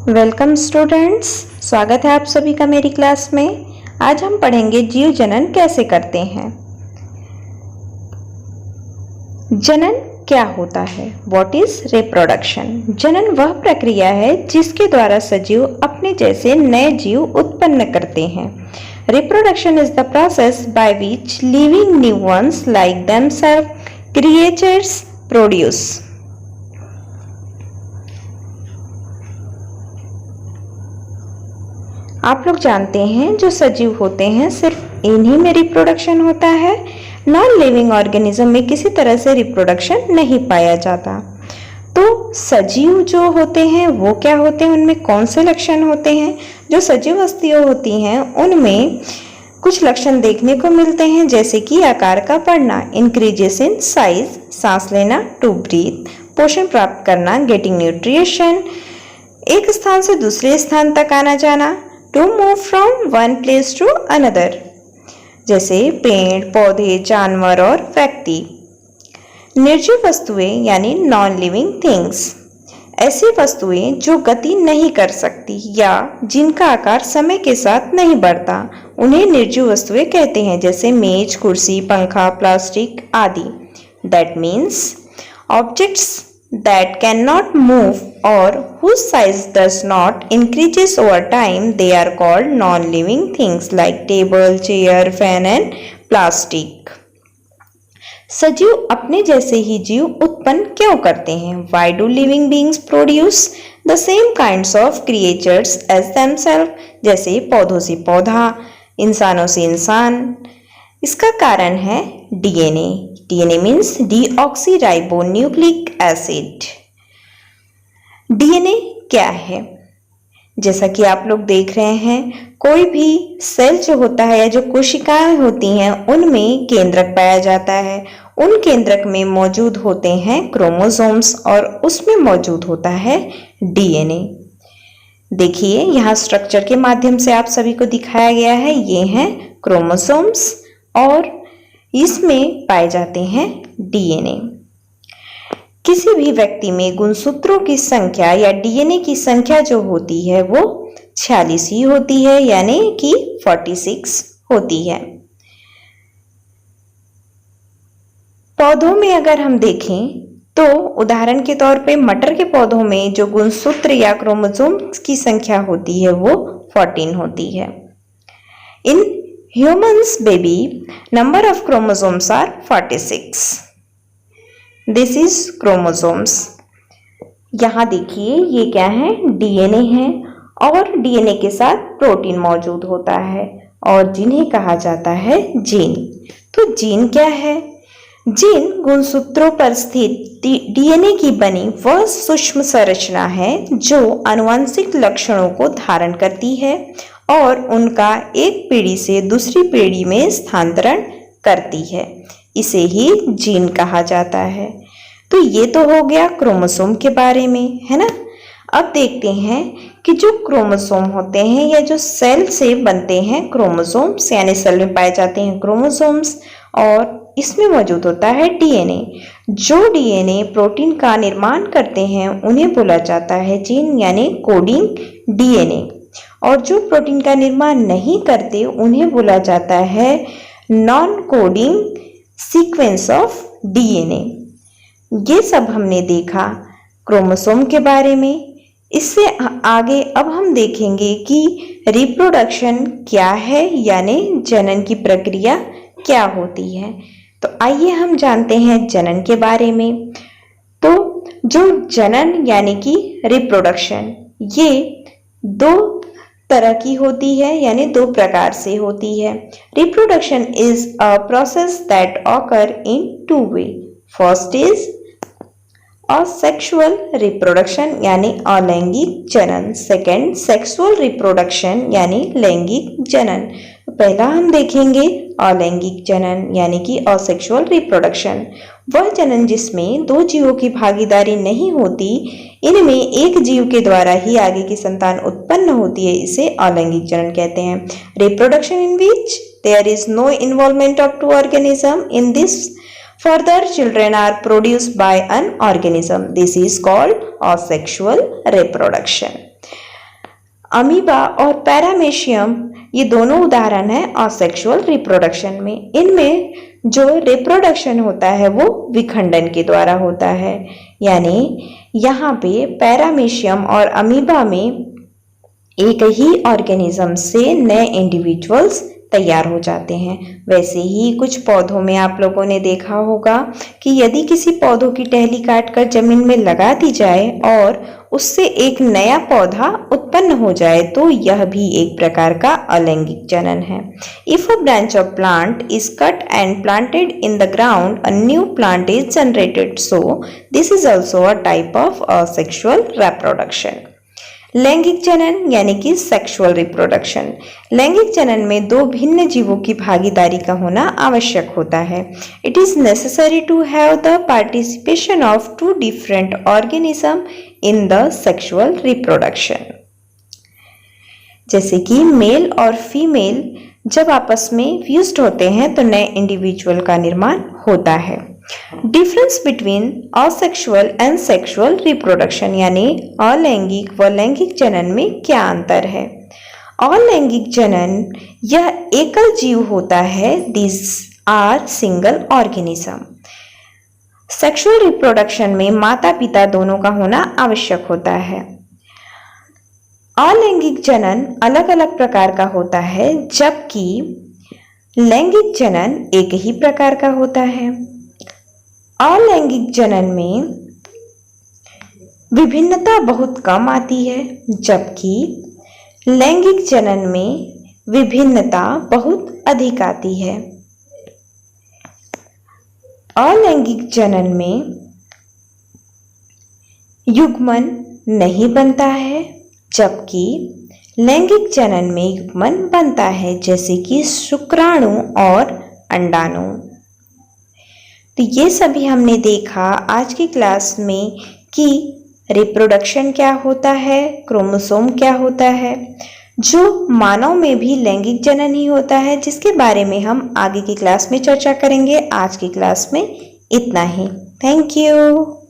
Welcome students, स्वागत है आप सभी का मेरी क्लास में। आज हम पढ़ेंगे जीव जनन कैसे करते हैं। जनन क्या होता है? What is reproduction? जनन वह प्रक्रिया है जिसके द्वारा सजीव अपने जैसे नए जीव उत्पन्न करते हैं। Reproduction is the process by which living new ones like themselves creatures produce. आप लोग जानते हैं जो सजीव होते हैं सिर्फ इन्हीं में रिप्रोडक्शन होता है। नॉन लिविंग ऑर्गेनिज्म में किसी तरह से रिप्रोडक्शन नहीं पाया जाता। तो सजीव जो होते हैं वो क्या होते हैं, उनमें कौन से लक्षण होते हैं? जो सजीव हस्तियां होती हैं उनमें कुछ लक्षण देखने को मिलते हैं, जैसे कि आकार का बढ़ना, इंक्रीजेस इन साइज, सांस लेना, टू ब्रीथ, पोषण प्राप्त करना, गेटिंग न्यूट्रिशन, एक स्थान से दूसरे स्थान तक आना जाना, to move from one place to another, जैसे पेड़, पौधे, जानवर और व्यक्ति। निर्जीव वस्तुएं यानी नॉन लिविंग थिंग्स, ऐसी वस्तुएं जो गति नहीं कर सकती या जिनका आकार समय के साथ नहीं बढ़ता, उन्हें निर्जीव वस्तुएं कहते हैं, जैसे मेज, कुर्सी, पंखा, प्लास्टिक आदि। That means objects that cannot move or whose size does not increases over time, they are called non-living things like table, chair, fan and plastic. सजीव अपने जैसे ही जीव उत्पन्न क्यों करते हैं? Why do living beings produce the same kinds of creatures as themselves? जैसे पौधों से पौधा, इंसानों से इंसान। इसका कारण है DNA. DNA means deoxyribonucleic acid. DNA क्या है? जैसा कि आप लोग देख रहे हैं, कोई भी सेल जो होता है या जो कोशिकाएं होती हैं उनमें केंद्रक पाया जाता है। उन केंद्रक में मौजूद होते हैं क्रोमोसोम्स और उसमें मौजूद होता है डीएनए। देखिए यहाँ स्ट्रक्चर के माध्यम से आप सभी को दिखाया गया है। ये हैं क्रोमोसोम्स और इसमें पाए जाते हैं डीएनए। किसी भी व्यक्ति में गुणसूत्रों की संख्या या डीएनए की संख्या जो होती है वो 46 ही होती है, यानी कि 46 होती है। पौधों में अगर हम देखें तो उदाहरण के तौर पे मटर के पौधों में जो गुणसूत्र या क्रोमोसोम की संख्या होती है वो 14 होती है। इन humans baby number of chromosomes are 46. This is chromosomes. यहाँ देखिए ये क्या है, डीएनए है और डीएनए के साथ प्रोटीन मौजूद होता है और जिन्हें कहा जाता है जीन। तो जीन क्या है? जीन गुणसूत्रों पर स्थित डीएनए की बनी वह सूक्ष्म संरचना है जो आनुवंशिक लक्षणों को धारण करती है और उनका एक पीढ़ी से दूसरी पीढ़ी में स्थानांतरण करती है। इसे ही जीन कहा जाता है। तो ये तो हो गया क्रोमोसोम के बारे में, है ना। अब देखते हैं कि जो क्रोमोसोम होते हैं या जो सेल से बनते हैं क्रोमोसोम्स, यानी सेल में पाए जाते हैं क्रोमोसोम्स और इसमें मौजूद होता है डीएनए। जो डीएनए प्रोटीन का निर्माण करते हैं उन्हें बोला जाता है जीन, यानी कोडिंग डीएनए। और जो प्रोटीन का निर्माण नहीं करते उन्हें बोला जाता है non coding sequence of DNA. ये सब हमने देखा क्रोमोसोम के बारे में। इससे आगे अब हम देखेंगे कि रिप्रोडक्शन क्या है, यानी जनन की प्रक्रिया क्या होती है। तो आइए हम जानते हैं जनन के बारे में। तो जो जनन यानी कि रिप्रोडक्शन, ये दो तरह की होती है, यानी दो प्रकार से होती है। Reproduction is a process that occur in two way. First is asexual reproduction यानी अलैंगिक जनन। सेकंड सेक्सुअल रिप्रोडक्शन यानी लैंगिक जनन। पहला हम देखेंगे अलैंगिक जनन यानी कि असेक्सुअल रिप्रोडक्शन। वह जनन जिसमें दो जीवों की भागीदारी नहीं होती, इनमें एक जीव के द्वारा ही आगे की संतान उत्पन्न होती है, इसे अलैंगिक जनन कहते हैं। Reproduction in which there is no involvement of two organism in this further children are produced by an organism. This is called asexual reproduction. Amoeba और पैरामेशियम ये दोनों उदाहरण हैं असेक्सुअल रिप्रोडक्शन में। इनमें जो रिप्रोडक्शन होता है वो विखंडन के द्वारा होता है, यानी यहाँ पे पैरामेशियम और अमीबा में एक ही ऑर्गेनिज्म से नए इंडिविजुअल्स तैयार हो जाते हैं। वैसे ही कुछ पौधों में आप लोगों ने देखा होगा कि यदि किसी पौधों की टहनी काटकर जमीन में लगा दी जाए और उससे एक नया पौधा उत्पन्न हो जाए तो यह भी एक प्रकार का अलैंगिक जनन है। If a branch of plant is cut and planted in the ground, a new plant is generated, so this is also a type of asexual reproduction. लैंगिक जनन यानी कि सेक्सुअल रिप्रोडक्शन। लैंगिक जनन में दो भिन्न जीवों की भागीदारी का होना आवश्यक होता है। It is necessary to have the participation of two different organism in the sexual reproduction. जैसे कि मेल और फीमेल जब आपस में फ्यूज्ड होते हैं तो नए इंडिविजुअल का निर्माण होता है। Difference between asexual and sexual reproduction यानी अलैंगिक व लैंगिक जनन में क्या अंतर है। अलैंगिक जनन यह एकल जीव होता है, this are single organism. Sexual reproduction में माता पिता दोनों का होना आवश्यक होता है। अलैंगिक जनन अलग अलग प्रकार का होता है जबकि लैंगिक जनन एक ही प्रकार का होता है। अलैंगिक जनन में विभिन्नता बहुत कम आती है जबकि लैंगिक जनन में विभिन्नता बहुत अधिक आती है। अलैंगिक जनन में युग्मन नहीं बनता है जबकि लैंगिक जनन में युग्मन बनता है, जैसे कि शुक्राणु और अंडाणु। तो ये सभी हमने देखा आज की क्लास में कि रिप्रोडक्शन क्या होता है, क्रोमोसोम क्या होता है, जो मानव में भी लैंगिक जनन ही होता है, जिसके बारे में हम आगे की क्लास में चर्चा करेंगे। आज की क्लास में इतना ही। Thank you.